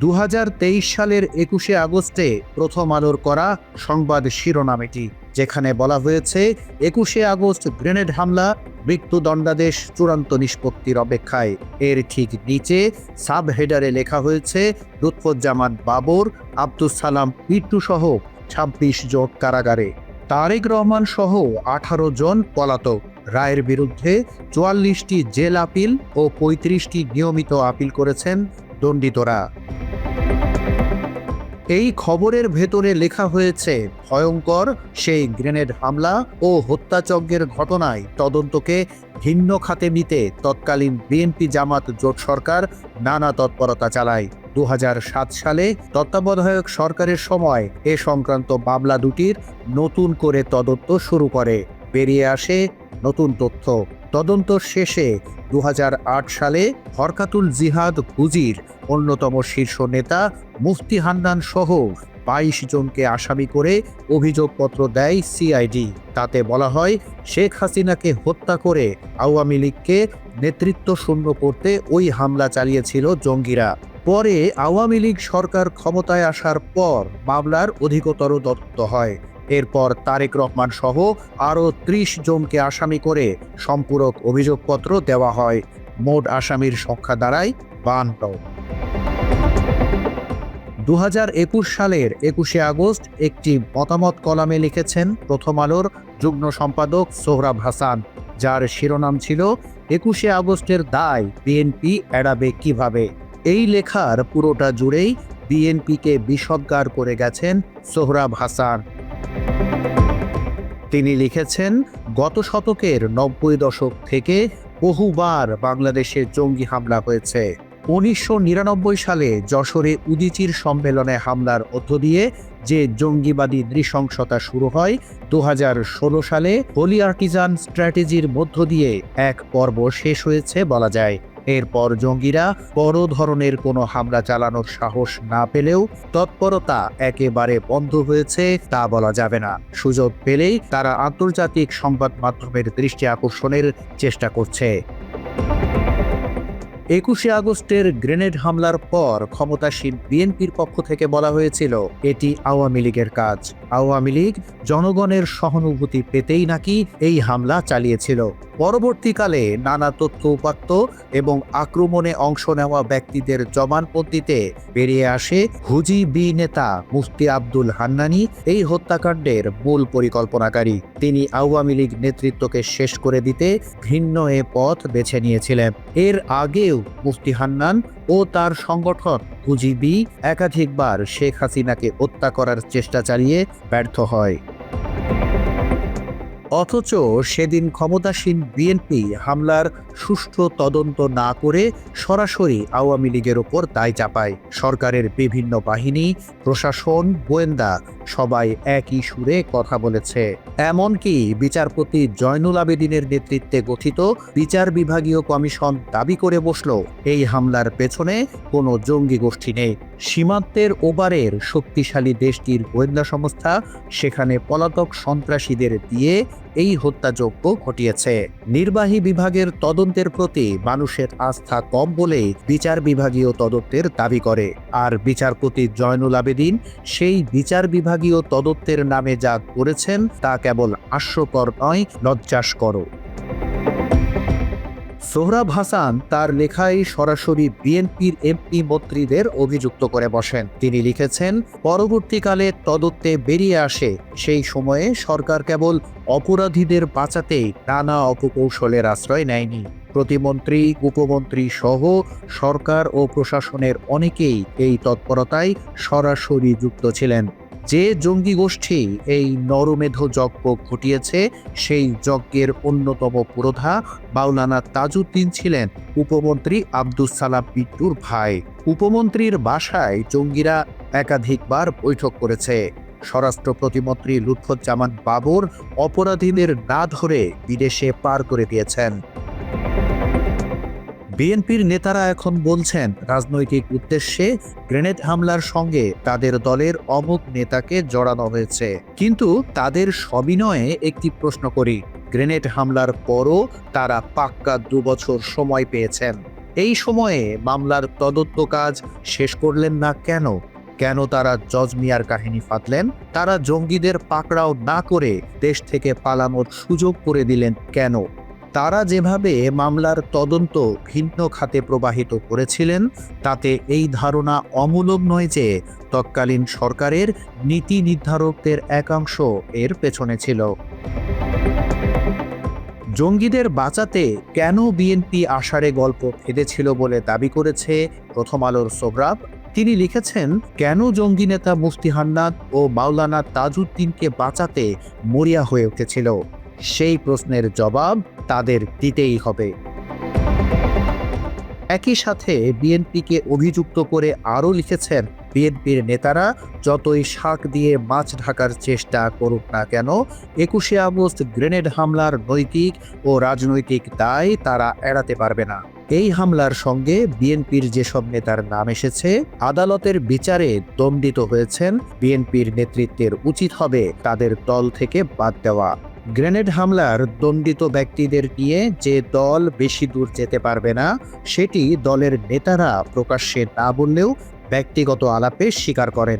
2023 সালের 21শে আগস্টে প্রথম আলোর করা সংবাদ শিরোনাম এটি, যেখানে বলা হয়েছে 21শে আগস্ট গ্রেনেড হামলা, মৃত্যুদণ্ডাদেশ চূড়ান্ত নিষ্পত্তির অপেক্ষায়। এর ঠিক নিচে সাব হেডারে লেখা হয়েছে লুৎফুজ্জামান বাবর, আব্দুস সালাম পিট্টু সহ 26 জন কারাগারে, তারেক রহমান সহ 18 জন পলাতক। রায়ের বিরুদ্ধে 44টি জেল আপিল ও 35টি নিয়মিত আপিল করেছেন দণ্ডিতরা। এই খবরের ভেতরে লেখা হয়েছে, ভয়ঙ্কর সেই গ্রেনেড হামলা ও হত্যাযজ্ঞের ঘটনায় তদন্তকে ভিন্ন খাতে নিতে তৎকালীন বিএনপি জামাত জোট সরকার নানা তৎপরতা চালায়। 2007 সালে তত্ত্বাবধায়ক সরকারের সময় এ সংক্রান্ত মামলা দুটির নতুন করে তদন্ত শুরু করে। বেরিয়ে আসে নতুন তথ্য। তদন্ত শেষে 2008 সালে হরকাতুল জিহাদ হুজির অন্যতম শীর্ষ নেতা মুফতি হান্নান সহ 22 জনকে আসামি করে অভিযোগপত্র দেয় সিআইডি। তাতে বলা হয়, শেখ হাসিনাকে হত্যা করে আওয়ামী লীগকে নেতৃত্ব শূন্য করতে ওই হামলা চালিয়েছিল জঙ্গিরা। পরে আওয়ামী লীগ সরকার ক্ষমতায় আসার পর মামলার অধিকতর তদন্ত হয়। এরপর তারেক রহমান সহ আরও 30 জনকে আসামি করে সম্পূরক অভিযোগপত্র দেওয়া হয়। মোট আসামির সংখ্যা দাঁড়ায় 52। 2021 সালের 21শে আগস্ট একটি মতামত কলামে লিখেছেন প্রথম আলোর যুগ্ম সম্পাদক সোহরাব হাসান, যার শিরোনাম ছিল 21শে আগস্টের দায় বিএনপি এড়াবে কিভাবে। এই লেখার পুরোটা জুড়েই বিএনপিকে বিষোদ্গার করে গেছেন সোহরাব হাসান। তিনি লিখেছেন, গত শতকের 90 দশক থেকে বহুবার বাংলাদেশে জঙ্গি হামলা হয়েছে। 1999 সালে যশোরে উদীচীর সম্মেলনে হামলার মধ্য দিয়ে যে জঙ্গিবাদী নৃশংসতা শুরু হয়, 2016 সালে হোলি আর্টিজান স্ট্র্যাটেজির মধ্য দিয়ে এক পর্ব শেষ হয়েছে বলা যায়। এরপর জঙ্গিরা বড় ধরনের কোনো হামলা চালানোর সাহস না পেলেও তৎপরতা একেবারে বন্ধ হয়েছে তা বলা যাবে না। সুযোগ পেলেই তারা আন্তর্জাতিক সংবাদ মাধ্যমের দৃষ্টি আকর্ষণের চেষ্টা করছে। 21শে আগস্টের গ্রেনেড হামলার পর ক্ষমতাসীন বিএনপির পক্ষ থেকে বলা হয়েছিল, এটি আওয়ামী লীগের কাজ। আওয়ামী লীগ জনগণের সহানুভূতি পেতেই নাকি এই হামলা চালিয়েছিল। পরবর্তীকালে নানা তথ্য উপাত্ত এবং আক্রমণে অংশ নেওয়া ব্যক্তিদের জবানবন্দিতে বেরিয়ে আসে হুজি বি নেতা মুফতি আব্দুল হান্নানি এই হত্যাকাণ্ডের মূল পরিকল্পনাকারী। তিনি আওয়ামী লীগ নেতৃত্বকে শেষ করে দিতে ঘৃণ্য এ পথ বেছে নিয়েছিলেন। এর আগেও মুফতি হান্নান ও তার সংগঠন হুজিবি একাধিকবার শেখ হাসিনাকে হত্যা করার চেষ্টা চালিয়ে ব্যর্থ হয়। অথচ সেদিন ক্ষমতাসীন বিএনপি হামলার সুষ্ঠু তদন্ত না করে সরাসরি আওয়ামী লীগের ওপর দায় চাপায়। সরকারের বিভিন্ন বাহিনী, প্রশাসন, গোয়েন্দা সবাই একই সুরে কথা বলেছে। এমনকি বিচারপতি জয়নুল আবেদিনের নেতৃত্বে গঠিত বিচার বিভাগীয় কমিশন দাবি করে বসল, এই হামলার পেছনে কোনো জঙ্গি গোষ্ঠী নেই। সীমান্তের ওপারের শক্তিশালী দেশটির গোয়েন্দা সংস্থা সেখানে পলাতক সন্ত্রাসীদের দিয়ে এই হত্যাযজ্ঞ ঘটিয়েছে। নির্বাহী বিভাগের তদন্তের প্রতি মানুষের আস্থা কম বলে বিচার বিভাগীয় তদন্তের দাবি করে। আর বিচারপতি জয়নুল আবেদিন সেই বিচার বিভাগীয় তদন্তের নামে যা করেছেন তা কেবল হাস্যকর নয়, লজ্জাস্কর। সোহরাব হাসান তার লেখায় সরাসরি বিএনপির এমপি মন্ত্রীদের অভিযুক্ত করে বসেন। তিনি লিখেছেন, পরবর্তীকালে তদন্তে বেরিয়ে আসে সেই সময়ে সরকার কেবল অপরাধীদের বাঁচাতেই নানা অপকৌশলের আশ্রয় নেয়নি। প্রতিমন্ত্রী, উপমন্ত্রী সহ সরকার ও প্রশাসনের অনেকেই এই তৎপরতায় সরাসরি যুক্ত ছিলেন। যে জঙ্গি গোষ্ঠী এই নরমেধ যজ্ঞ ঘটিয়েছে, সেই যজ্ঞের অন্যতম পুরোধা মাওলানা তাজউদ্দিন ছিলেন উপমন্ত্রী আব্দুস সালাম পিট্টুর ভাই। উপমন্ত্রীর বাসায় জঙ্গিরা একাধিকবার বৈঠক করেছে। স্বরাষ্ট্র প্রতিমন্ত্রী লুৎফুজ্জামান বাবর অপরাধীদের না ধরে বিদেশে পার করে দিয়েছেন। বিএনপির নেতারা এখন বলছেন, রাজনৈতিক উদ্দেশ্যে গ্রেনেড হামলার সঙ্গে তাদের দলের অমুক নেতাকে জড়ানো হয়েছে। কিন্তু তাদের সবিনয়ে একটি প্রশ্ন করি, গ্রেনেড হামলার পরও তারা পাক্কা 2 বছর সময় পেয়েছেন। এই সময়ে মামলার তদন্ত কাজ শেষ করলেন না কেন? কেন তারা জজ মিয়ার কাহিনী ফাঁদলেন? তারা জঙ্গিদের পাকড়াও না করে দেশ থেকে পালানোর সুযোগ করে দিলেন কেন? তারা যেভাবে মামলার তদন্ত ভিন্ন খাতে প্রবাহিত করেছিলেন, তাতে এই ধারণা অমূলক নয় যে তৎকালীন সরকারের নীতি নির্ধারকদের একাংশ এর পেছনে ছিল। জঙ্গিদের বাঁচাতে কেন বিএনপি আষাঢ়ে গল্প ফেঁদেছিল বলে দাবি করেছে প্রথম আলোর সোহরাব। তিনি লিখেছেন, কেন জঙ্গি নেতা মুফতি হান্নান ও মাওলানা তাজউদ্দিনকে বাঁচাতে মরিয়া হয়ে উঠেছিল, সেই প্রশ্নের জবাব তাদের দিতেই হবে। একই সাথে বিএনপিকে অভিযুক্ত করে আরও লিখেছেন, বিএনপির নেতারা যতই শাক দিয়ে মাছ ঢাকার চেষ্টা করুক না কেন, ২১শে আগস্ট গ্রেনেড হামলার নৈতিক ও রাজনৈতিক দায় তারা এড়াতে পারবে না। এই হামলার সঙ্গে বিএনপির যেসব নেতার নাম এসেছে, আদালতের বিচারে দণ্ডিত হয়েছেন, বিএনপির নেতৃত্বের উচিত হবে তাদের দল থেকে বাদ দেওয়া। গ্রেনেড হামলার দণ্ডিত ব্যক্তিদের নিয়ে যে দল বেশি দূর যেতে পারবে না, সেটি দলের নেতারা প্রকাশ্যে না বললেও ব্যক্তিগত আলাপে স্বীকার করেন।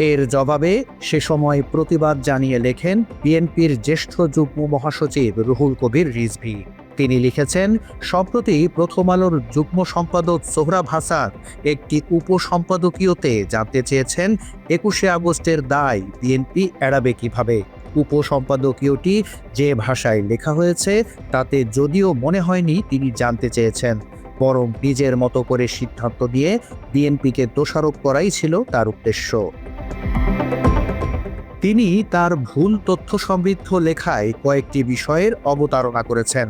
এর জবাবে সে সময় প্রতিবাদ জানিয়ে লেখেন বিএনপির জ্যেষ্ঠ যুগ্ম মহাসচিব রুহুল কবির রিজভী। তিনি লিখেছেন, সম্প্রতি প্রথম আলোর যুগ্ম সম্পাদক সোহরাব হাসান একটি উপসম্পাদকীয়তে জানতে চেয়েছেন ২১শে আগস্টের দায় বিএনপি এড়াবে কিভাবে। উপসম্পাদকীয়টি যে ভাষায় লেখা হয়েছে তাতে যদিও মনে হয়নি তিনি জানতে চেয়েছেন, বরং নিজের মতো করে সিদ্ধান্ত দিয়ে বিএনপিকে দোষারোপ করাই ছিল তার উদ্দেশ্য। তিনি তার ভুল তথ্য সমৃদ্ধ লেখায় কয়েকটি বিষয়ের অবতারণা করেছেন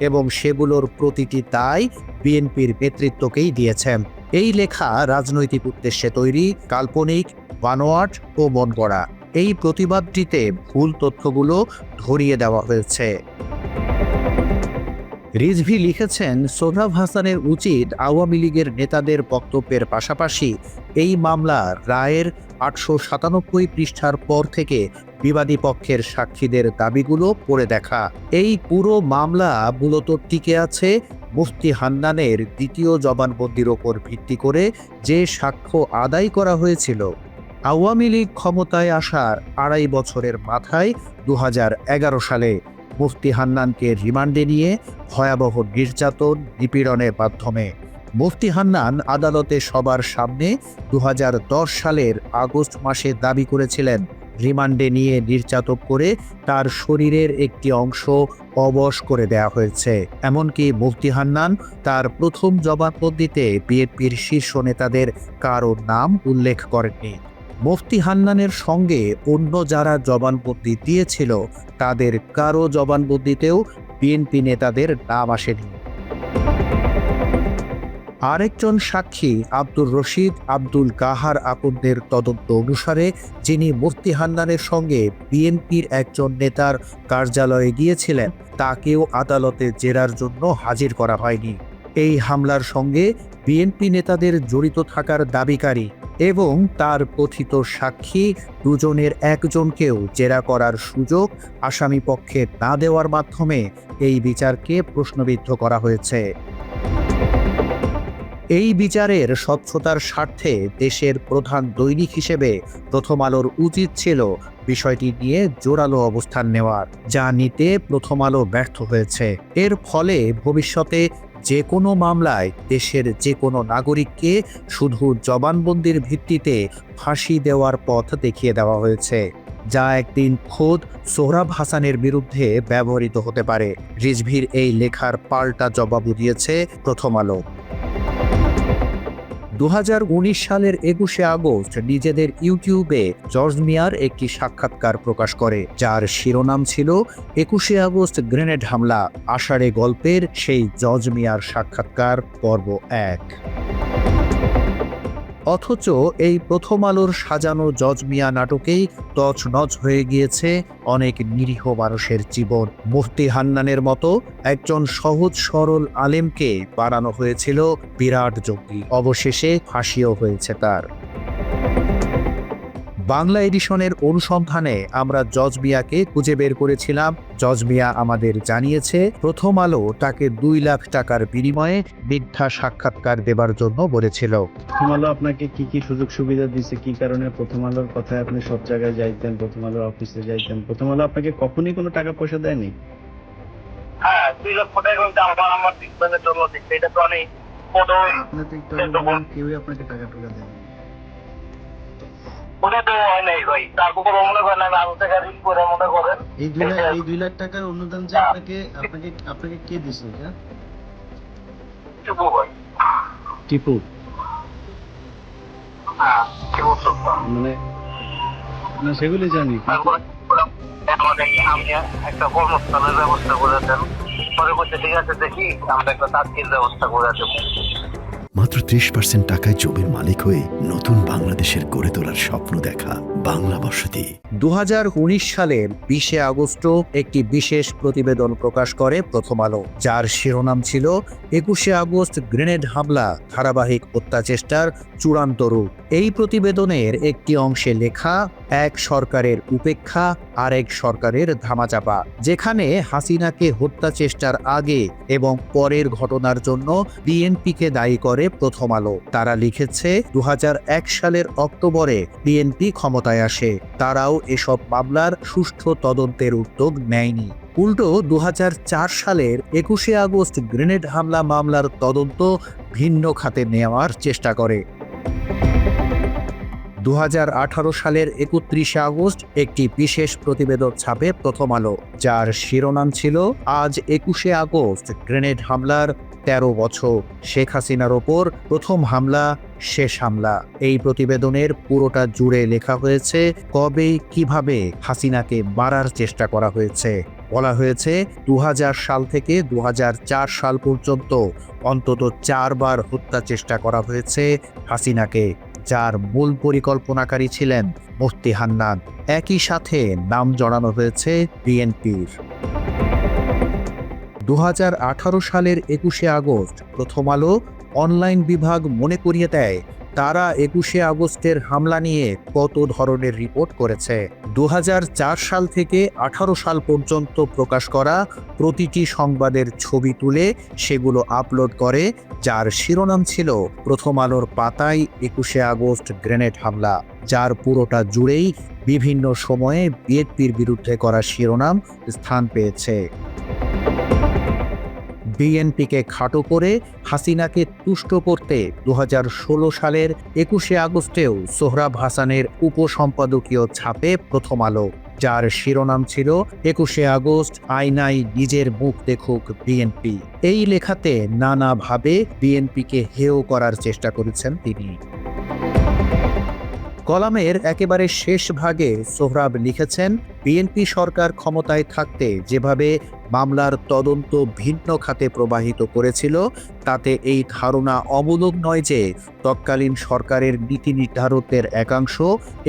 এবং সেগুলোর প্রতিটি দায় বিএনপির নেতৃত্বকেই দিয়েছেন। এই লেখা রাজনৈতিক উদ্দেশ্যে তৈরি, কাল্পনিক, বানোয়াট ও মন গড়া। এই প্রতিবাদটিতে ভুল তথ্যগুলো ধরিয়ে দেওয়া হয়েছে। রিজভী লিখেছেন, সোহরাব হাসানের উচিত আওয়ামী লীগের নেতাদের বক্তব্যের পাশাপাশি এই মামলার রায়ের ৮৯৭ পৃষ্ঠার পর থেকে বিবাদী পক্ষের সাক্ষীদের দাবিগুলো পড়ে দেখা। এই পুরো মামলা মূলত টিকে আছে মুফতি হান্নানের দ্বিতীয় জবানবন্দির ওপর ভিত্তি করে যে সাক্ষ্য আদায় করা হয়েছিল। আওয়ামী লীগ ক্ষমতায় আসার ২.৫ বছরের মাথায় ২০১১ সালে মুফতি হান্নানকে রিমান্ডে নিয়ে ভয়াবহ নির্যাতন, নিপীড়নের মাধ্যমে মুফতি হান্নান আদালতে সবার সামনে ২০১০ সালের আগস্ট মাসে দাবি করেছিলেন, রিমান্ডে নিয়ে নির্যাতন করে তার শরীরের একটি অংশ অবশ করে দেয়া হয়েছে। এমনকি মুফতি হান্নান তার প্রথম জবানবন্দিতে বিএনপির শীর্ষ নেতাদের কারো নাম উল্লেখ করেননি। মুফতি হান্নানের সঙ্গে অন্য যারা জবানবন্দি দিয়েছিল তাদের কারো জবানবন্দিতেও বিএনপি নেতাদের নাম আসেনি। আরেকজন সাক্ষী আব্দুর রশিদ আব্দুল কাহার আকন্দের তদন্ত অনুসারে, যিনি মুফতি হান্নানের সঙ্গে বিএনপির একজন নেতার কার্যালয়ে গিয়েছিলেন, তাকেও আদালতে জেরার জন্য হাজির করা হয়নি। এই হামলার সঙ্গে বিএনপি নেতাদের জড়িত থাকার দাবিকারী এবং তার কথিত সাক্ষী দুজনের একজনকেও জেরা করার সুযোগ আসামিপক্ষে না দেওয়ার মাধ্যমে এই বিচারকে প্রশ্নবিদ্ধ করা হয়েছে। এই বিচারের স্বচ্ছতার স্বার্থে দেশের প্রধান দৈনিক হিসেবে প্রথম আলোর উচিত ছিল বিষয়টি নিয়ে জোরালো অবস্থান নেওয়ার, যা নিতে প্রথম আলো ব্যর্থ হয়েছে। এর ফলে ভবিষ্যতে যে কোনো মামলায় দেশের যে কোনো নাগরিককে শুধু জবানবন্দির ভিত্তিতে ফাঁসি দেওয়ার পথ দেখিয়ে দেওয়া হয়েছে, যা একদিন খোদ সোহরাব হাসানের বিরুদ্ধে ব্যবহৃত হতে পারে। রিজভীর এই লেখার পাল্টা জবাবও দিয়েছে প্রথম আলো। ২০১৯ সালের ২১শে আগস্ট নিজেদের ইউটিউবে জর্জ মিয়ার একটি সাক্ষাৎকার প্রকাশ করে, যার শিরোনাম ছিল ২১শে আগস্ট গ্রেনেড হামলা, আষাঢ়ে গল্পের সেই জর্জ মিয়ার সাক্ষাৎকার পর্ব ১। অথচ এই প্রথম আলোর সাজানো জজ মিয়া নাটকেই তছনছ হয়ে গিয়েছে অনেক নিরীহ মানুষের জীবন। মুফতি হান্নানের মতো একজন সহজ সরল আলেমকে বানানো হয়েছিল বিরাট জঙ্গি, অবশেষে ফাঁসিও হয়েছে তার। বাংলা এডিশনের অনুসন্ধানে আমরা জজ মিয়াকে খুঁজে বের করেছিলাম। জজ মিয়া আমাদের জানিয়েছে প্রথম আলো তাকে 2 লাখ টাকার বিনিময়ে মিথ্যা সাক্ষাৎকার দেবার জন্য বলেছিল। প্রথম আলো আপনাকে কি কি সুযোগ সুবিধা দিচ্ছে, কি কারণে প্রথম আলোর কথায় আপনি সব জায়গায় যাইতেন, প্রথম আলোর অফিসে যাইতেন? প্রথম আলো আপনাকে কখনই কোনো টাকা পয়সা দেয়নি? হ্যাঁ, 2 লক্ষ টাকা কিন্তু আমার ট্রিটমেন্টের জন্য দিচ্ছে। এটা তো আমি আপনি তো একটু আগে বললেন কেউই আপনাকে টাকা টুকা দেয়নি। ওটা তো হয় নাই ভাই। তারপর মনে করেন আমি আরো টাকা ঋণ করে মনে করেন এই 2 লাখ টাকার অনুদান যে আপনাকে কে দিছে? এটা চুপু ভাই। টিপু হ্যাঁ, টিপু চুপু। মানে না, সেগুলি জানি, কিন্তু এখন আমি একটা কর্মস্থানের ব্যবস্থা করে দেন। পরে বলছে ঠিক আছে, দেখি আমরা একটা তাৎক্ষণিক ব্যবস্থা করে দেবো। মাত্র 30% টাকায় জমির মালিক হয়ে নতুন বাংলাদেশের গড়ে তোলার স্বপ্ন দেখা বাংলা বসতি। 2019 সালের 20 আগস্ট একটি বিশেষ প্রতিবেদন প্রকাশ করে প্রথম আলো, যার শিরোনাম ছিল 21 আগস্ট গ্রেনেড হামলা, ধারাবাহিক হত্যাচেষ্টার চূড়ান্ত রূপ। এই প্রতিবেদনের একটি অংশে লেখা এক সরকারের উপেক্ষা, আরেক সরকারের ধামাচাপা, যেখানে হাসিনাকে হত্যাচেষ্টার আগে এবং পরের ঘটনার জন্য বিএনপিকে দায়ী করে প্রথম আলো। তারা লিখেছে 2001 সালের অক্টোবরে বিএনপি ক্ষমতায় আসে, তারাও এসব মামলার সুষ্ঠু তদন্তের উদ্যোগ নেয়নি। উল্টো 2004 সালের 21 আগস্ট গ্রেনেড হামলা মামলার তদন্ত ভিন্ন খাতে নেওয়ার চেষ্টা করে। 2018 সালের 31 আগস্ট একটি বিশেষ প্রতিবেদন ছাপে প্রথম আলো, যার শিরোনাম ছিল আজ 21 আগস্ট গ্রেনেড হামলার 13 বছর, শেখ হাসিনার ওপর প্রথম হামলা, শেষ হামলা। এই প্রতিবেদনের পুরোটা জুড়ে লেখা হয়েছে কবে কিভাবে হাসিনাকে মারার চেষ্টা করা হয়েছে। বলা হয়েছে 2000 সাল থেকে 2004 সাল পর্যন্ত অন্তত 4 বার হত্যা চেষ্টা করা হয়েছে হাসিনাকে, যার মূল পরিকল্পনাকারী ছিলেন মুফতি হান্নান। একই সাথে নাম জড়ানো হয়েছে বিএনপির। 2018 সালের 21 আগস্ট প্রথম আলো অনলাইন বিভাগ মনে করিয়ে দেয় তারা 21 আগস্টের হামলা নিয়ে কত ধরনের রিপোর্ট করেছে। 2004 সাল থেকে 18 সাল পর্যন্ত প্রকাশ করা প্রতিটি সংবাদের ছবি তুলে সেগুলো আপলোড করে, যার শিরোনাম ছিল প্রথম আলোর পাতায় 21 আগস্ট গ্রেনেড হামলা, যার পুরোটা জুড়েই বিভিন্ন সময়ে বিএনপির বিরুদ্ধে করা শিরোনাম স্থান পেয়েছে। বিএনপিকে খাটো করে হাসিনাকে তুষ্ট করতে 2016 সালের 21 আগস্টেও সোহরাব হাসানের উপসম্পাদকীয় ছাপে প্রথম আলো, যার শিরোনাম ছিল 21 আগস্ট আয়নায় নিজের মুখ দেখুক বিএনপি। এই লেখাতে নানাভাবে বিএনপিকে হেয় করার চেষ্টা করেছেন তিনি। কলামের একেবারে শেষ ভাগে সোহরাব লিখেছেন, বিএনপি সরকার ক্ষমতায় থাকতে যেভাবে মামলার তদন্ত ভিন্ন খাতে প্রবাহিত করেছিল, তাতে এই ধারণা অমূলক নয় যে তৎকালীন সরকারের নীতি নির্ধারকদের একাংশ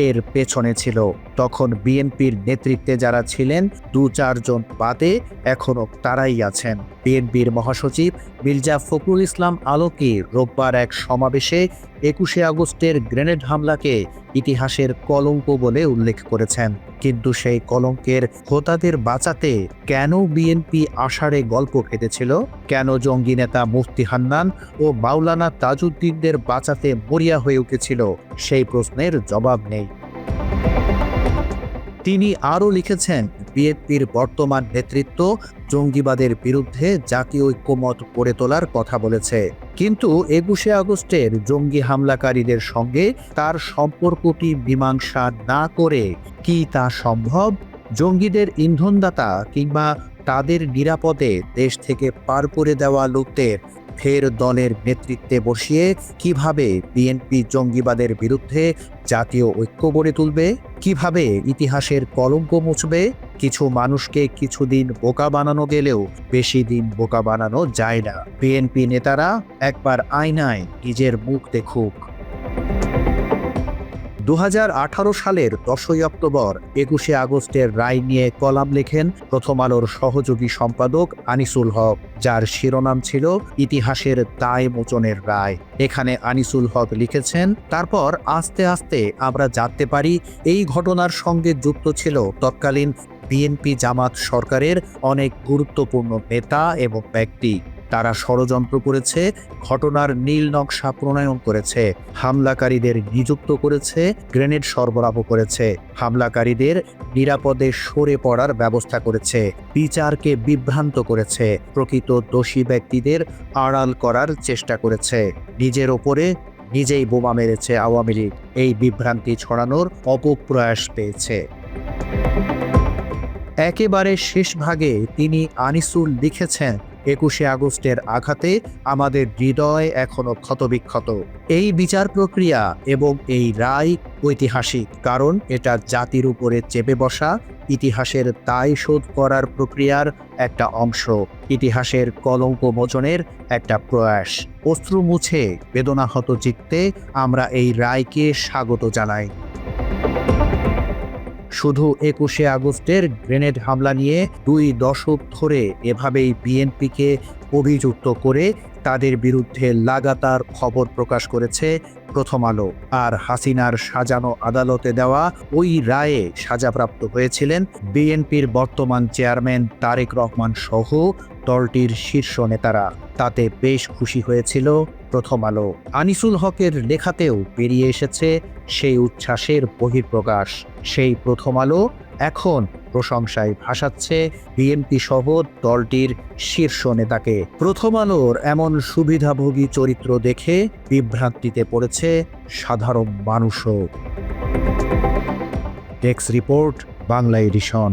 এর পেছনে ছিল। তখন বিএনপির নেতৃত্বে যারা ছিলেন 2-4 জন বাদে এখনও তারাই আছেন। বিএনপির মহাসচিব মির্জা ফখরুল ইসলাম আলমগীর রোববার এক সমাবেশে 21 আগস্টের গ্রেনেড হামলাকে ইতিহাসের কলঙ্ক বলে উল্লেখ করেছেন। কিন্তু সেই কলঙ্কের হোতাদের বাঁচাতে কেন বিএনপি আষাঢ়ে গল্প কেটেছিল, কেন জঙ্গি নেতা মুফতি হান্নান ও মাওলানা তাজউদ্দিনদের বাঁচাতে মরিয়া হয়ে উঠেছিল, সেই প্রশ্নের জবাব নেই। তিনি আরও লিখেছেন, বিএনপির বর্তমান নেতৃত্ব জঙ্গিবাদের বিরুদ্ধে জাতীয় ঐক্যমত গড়ে তোলার কথা বলেছে, কিন্তু 21 আগস্টের জঙ্গি হামলাকারীদের সঙ্গে তার সম্পর্কটি মীমাংসা না করে কি তা সম্ভব? জঙ্গিদের ইন্ধনদাতা কিংবা তাদের নিরাপদে দেশ থেকে পার করে দেওয়া লোকদের ফের দলের নেতৃত্বে বসিয়ে কিভাবে বিএনপি জঙ্গিবাদের বিরুদ্ধে জাতীয় ঐক্য গড়ে তুলবে? কিভাবে ইতিহাসের কলঙ্ক মুছবে? কিছু মানুষকে কিছুদিন বোকা বানানো গেলেও বেশি দিন বোকা বানানো যায় না। বিএনপি নেতারা একবার আয়নায় নিজের মুখ দেখুক। 2018 সালের 10ই অক্টোবর 21শে আগস্টের রায় নিয়ে কলাম লেখেন প্রথম আলোর সহযোগী সম্পাদক আনিসুল হক, যার শিরোনাম ছিল ইতিহাসের দায় মোচনের রায়। এখানে আনিসুল হক লিখেছেন, তারপর আস্তে আস্তে আমরা জানতে পারি এই ঘটনার সঙ্গে যুক্ত ছিল তৎকালীন বিএনপি জামাত সরকারের অনেক গুরুত্বপূর্ণ নেতা এবং ব্যক্তি। তারা ষড়যন্ত্র করেছে, ঘটনার নীল নকশা প্রণয়ন করেছে, হামলাকারীদের নিযুক্ত করেছে, গ্রেনেড সরবরাহ করেছে, হামলাকারীদের নিরাপদে সরে পড়ার ব্যবস্থা করেছে, বিচারকে বিভ্রান্ত করেছে, প্রকৃত দোষী ব্যক্তিদের আড়াল করার চেষ্টা করেছে, নিজের ওপরে নিজেই বোমা মেরেছে আওয়ামী লীগ, এই বিভ্রান্তি ছড়ানোর অপপ্রয়াস পেয়েছে। একেবারে শেষ ভাগে তিনি আনিসুল লিখেছেন, 21শে আগস্টের আঘাতে আমাদের হৃদয় এখনো ক্ষতবিক্ষত। এই বিচার প্রক্রিয়া এবং এই রায় ঐতিহাসিক, কারণ এটা জাতির উপরে চেপে বসা ইতিহাসের দায় শোধ করার প্রক্রিয়ার একটা অংশ, ইতিহাসের কলঙ্ক মোচনের একটা প্রয়াস। অশ্রু মুছে বেদনাহত চিত্তে আমরা এই রায়কে স্বাগত জানাই। শুধু 21শে আগস্টের গ্রেনেড হামলা নিয়ে 2 দশক ধরে এভাবেই বিএনপিকে অভিযুক্ত করে তাদের বিরুদ্ধে লাগাতার খবর প্রকাশ করেছে প্রথম আলো। আর হাসিনার সাজানো আদালতে দেওয়া ওই রায়ে সাজাপ্রাপ্ত হয়েছিলেন বিএনপির বর্তমান চেয়ারম্যান তারেক রহমান সহ দলটির শীর্ষ নেতারা। তাতে বেশ খুশি হয়েছিল প্রথম আলো। আনিসুল হকের লেখাতেও বেরিয়ে এসেছে সেই উচ্ছ্বাসের বহিঃপ্রকাশ। সেই প্রথম আলো এখন প্রশংসায় ভাসাচ্ছে বিএনপি সহ দলটির শীর্ষ নেতাকে। প্রথম আলোর এমন সুবিধাভোগী চরিত্র দেখে বিভ্রান্তিতে পড়েছে সাধারণ মানুষও। Desk report, Bangla addition.